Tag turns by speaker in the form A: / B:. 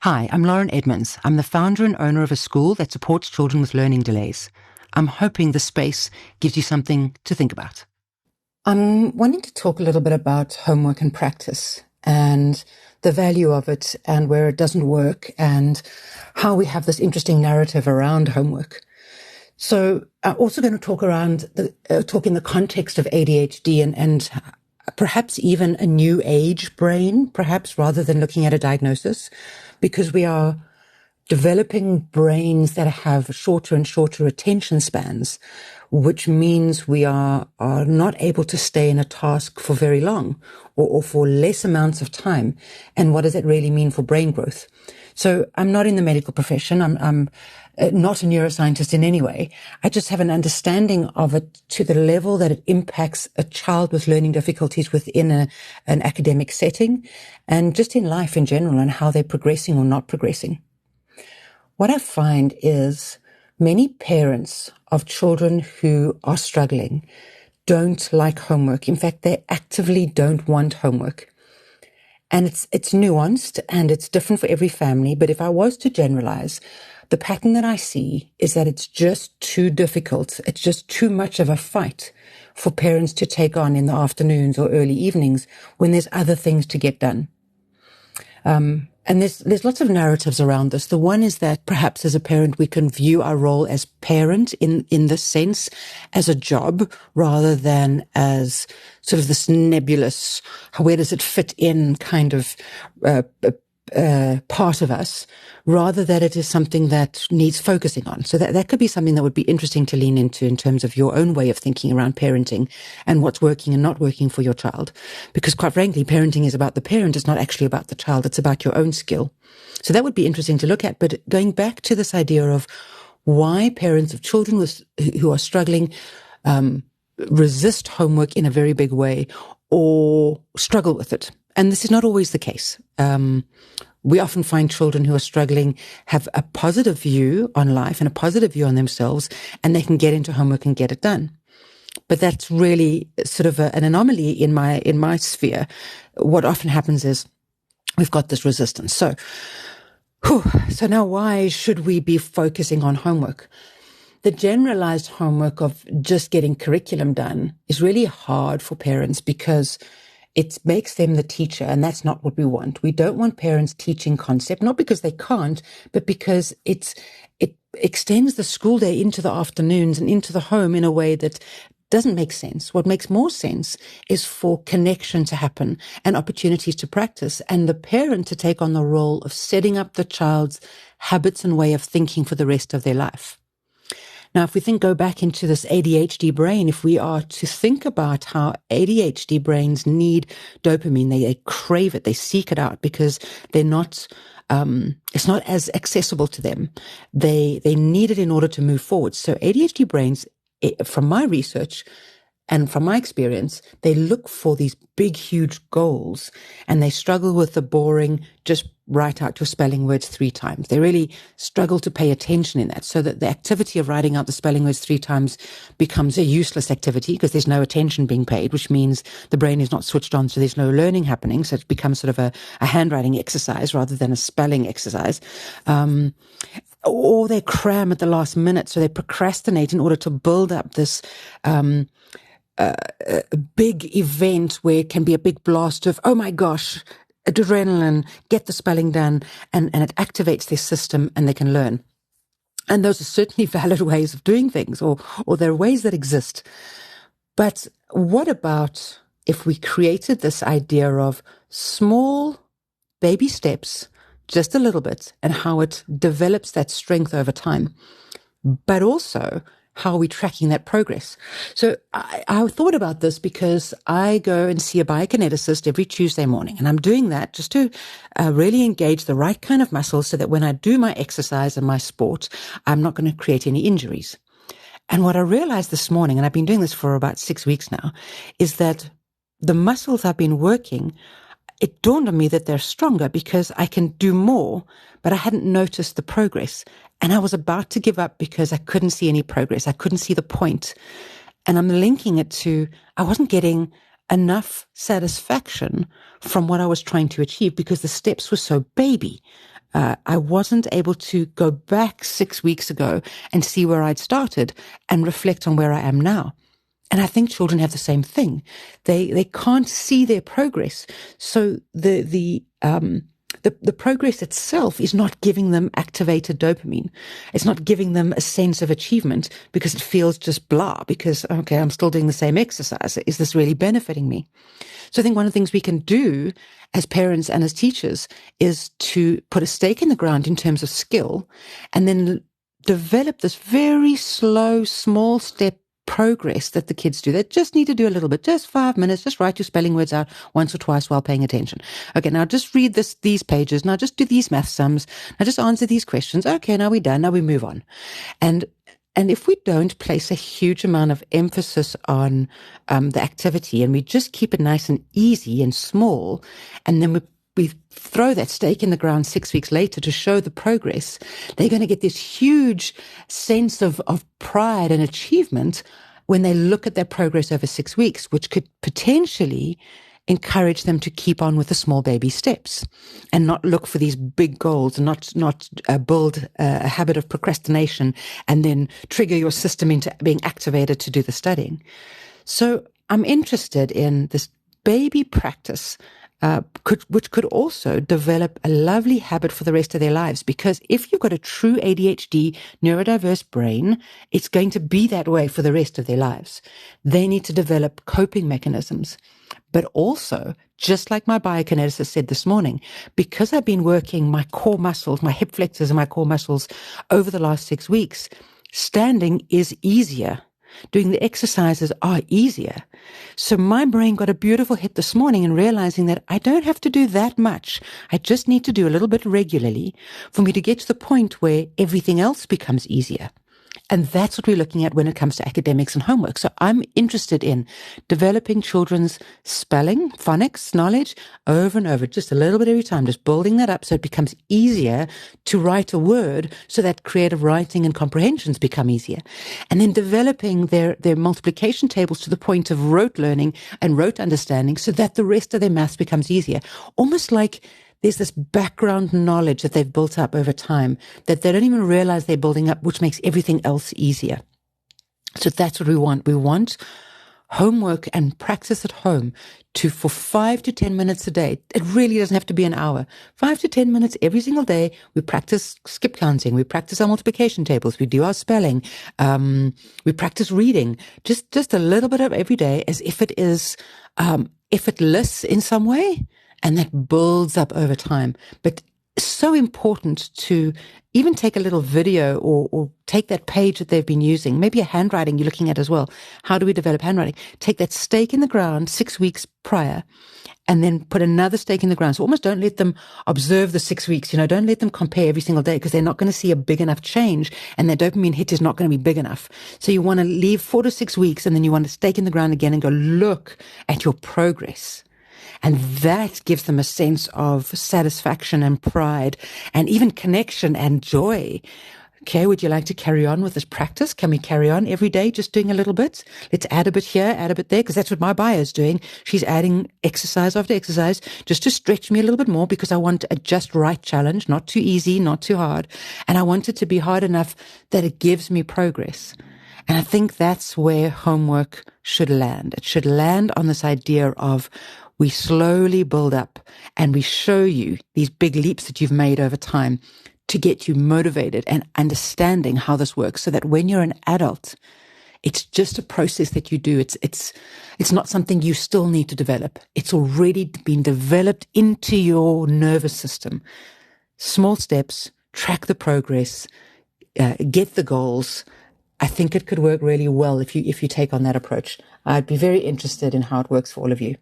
A: Hi, I'm Lauren Edmunds. I'm the founder and owner of a school that supports children with learning delays. I'm hoping the space gives you something to think about.
B: I'm wanting to talk a little bit about homework and practice and the value of it and where it doesn't work and how we have this interesting narrative around homework. So I'm also going to talk talk in the context of ADHD and perhaps even a new age brain, perhaps rather than looking at a diagnosis, because we are developing brains that have shorter and shorter attention spans, which means we are not able to stay in a task for very long or for less amounts of time. And what does that really mean for brain growth? So I'm not in the medical profession. I'm not a neuroscientist in any way. I just have an understanding of it to the level that it impacts a child with learning difficulties within an academic setting and just in life in general and how they're progressing or not progressing. What I find is many parents of children who are struggling don't like homework. In fact, they actively don't want homework. And it's nuanced and it's different for every family. But if I was to generalize, the pattern that I see is that it's just too difficult. It's just too much of a fight for parents to take on in the afternoons or early evenings when there's other things to get done. And there's lots of narratives around this. The one is that perhaps as a parent, we can view our role as parent in this sense as a job rather than as sort of this nebulous, where does it fit in kind of part of us, rather that it is something that needs focusing on. So that could be something that would be interesting to lean into in terms of your own way of thinking around parenting and what's working and not working for your child. Because quite frankly, parenting is about the parent. It's not actually about the child. It's about your own skill. So that would be interesting to look at. But going back to this idea of why parents of children who are struggling resist homework in a very big way or struggle with it. And this is not always the case. We often find children who are struggling have a positive view on life and a positive view on themselves, and they can get into homework and get it done. But that's really sort of an anomaly in my sphere. What often happens is we've got this resistance. So now why should we be focusing on homework? The generalized homework of just getting curriculum done is really hard for parents because it makes them the teacher, and that's not what we want. We don't want parents teaching concept, not because they can't, but because it extends the school day into the afternoons and into the home in a way that doesn't make sense. What makes more sense is for connection to happen and opportunities to practice, and the parent to take on the role of setting up the child's habits and way of thinking for the rest of their life. Now, if we go back into this ADHD brain, if we are to think about how ADHD brains need dopamine, they crave it, they seek it out because they're not, it's not as accessible to them. They need it in order to move forward. So ADHD brains, from my research and from my experience, they look for these big, huge goals and they struggle with the boring, just write out your spelling words 3 times. They really struggle to pay attention in that, so that the activity of writing out the spelling words 3 times becomes a useless activity because there's no attention being paid, which means the brain is not switched on, so there's no learning happening. So it becomes sort of a handwriting exercise rather than a spelling exercise. Or they cram at the last minute, so they procrastinate in order to build up this a big event where it can be a big blast of, oh my gosh, adrenaline, get the spelling done, and it activates their system and they can learn. And those are certainly valid ways of doing things, or there are ways that exist. But what about if we created this idea of small baby steps, just a little bit, and how it develops that strength over time, but also how are we tracking that progress? So I thought about this because I go and see a biokineticist every Tuesday morning, and I'm doing that just to really engage the right kind of muscles so that when I do my exercise and my sport, I'm not going to create any injuries. And what I realized this morning, and I've been doing this for about 6 weeks now, is that the muscles I've been working, it dawned on me that they're stronger because I can do more, but I hadn't noticed the progress. And I was about to give up because I couldn't see any progress. I couldn't see the point. And I'm linking it to, I wasn't getting enough satisfaction from what I was trying to achieve because the steps were so baby. I wasn't able to go back 6 weeks ago and see where I'd started and reflect on where I am now. And I think children have the same thing. They can't see their progress. So the progress itself is not giving them activated dopamine. It's not giving them a sense of achievement because it feels just blah, because, okay, I'm still doing the same exercise. Is this really benefiting me? So I think one of the things we can do as parents and as teachers is to put a stake in the ground in terms of skill and then develop this very slow, small step progress that the kids do. They just need to do a little bit, just 5 minutes, just write your spelling words out once or twice while paying attention. Okay, now just read these pages. Now just do these math sums. Now just answer these questions. Okay, now we're done. Now we move on. And if we don't place a huge amount of emphasis on the activity and we just keep it nice and easy and small, and then we throw that stake in the ground 6 weeks later to show the progress, they're going to get this huge sense of pride and achievement when they look at their progress over 6 weeks, which could potentially encourage them to keep on with the small baby steps and not look for these big goals and not build a habit of procrastination and then trigger your system into being activated to do the studying. So I'm interested in this baby practice which could also develop a lovely habit for the rest of their lives. Because if you've got a true ADHD neurodiverse brain, it's going to be that way for the rest of their lives. They need to develop coping mechanisms. But also, just like my biokineticist said this morning, because I've been working my core muscles, my hip flexors and my core muscles over the last 6 weeks, standing is easier. Doing the exercises are easier. So my brain got a beautiful hit this morning in realizing that I don't have to do that much. I just need to do a little bit regularly for me to get to the point where everything else becomes easier. And that's what we're looking at when it comes to academics and homework. So I'm interested in developing children's spelling, phonics knowledge over and over, just a little bit every time, just building that up so it becomes easier to write a word so that creative writing and comprehensions become easier. And then developing their multiplication tables to the point of rote learning and rote understanding so that the rest of their maths becomes easier. Almost like there's this background knowledge that they've built up over time that they don't even realize they're building up, which makes everything else easier. So that's what we want. We want homework and practice at home for 5 to 10 minutes a day. It really doesn't have to be an hour. 5 to 10 minutes every single day. We practice skip counting. We practice our multiplication tables. We do our spelling. We practice reading. Just a little bit of every day as if it is effortless in some way. And that builds up over time. But it's so important to even take a little video or take that page that they've been using, maybe a handwriting you're looking at as well. How do we develop handwriting? Take that stake in the ground 6 weeks prior and then put another stake in the ground. So almost don't let them observe the 6 weeks. Don't let them compare every single day because they're not going to see a big enough change and their dopamine hit is not going to be big enough. So you want to leave 4 to 6 weeks and then you want to stake in the ground again and go look at your progress. And that gives them a sense of satisfaction and pride and even connection and joy. Okay, would you like to carry on with this practice? Can we carry on every day just doing a little bit? Let's add a bit here, add a bit there, because that's what my bio is doing. She's adding exercise after exercise just to stretch me a little bit more because I want a just right challenge, not too easy, not too hard. And I want it to be hard enough that it gives me progress. And I think that's where homework should land. It should land on this idea of we slowly build up and we show you these big leaps that you've made over time to get you motivated and understanding how this works so that when you're an adult, it's just a process that you do. It's not something you still need to develop. It's already been developed into your nervous system. Small steps, track the progress, get the goals. I think it could work really well if you take on that approach. I'd be very interested in how it works for all of you.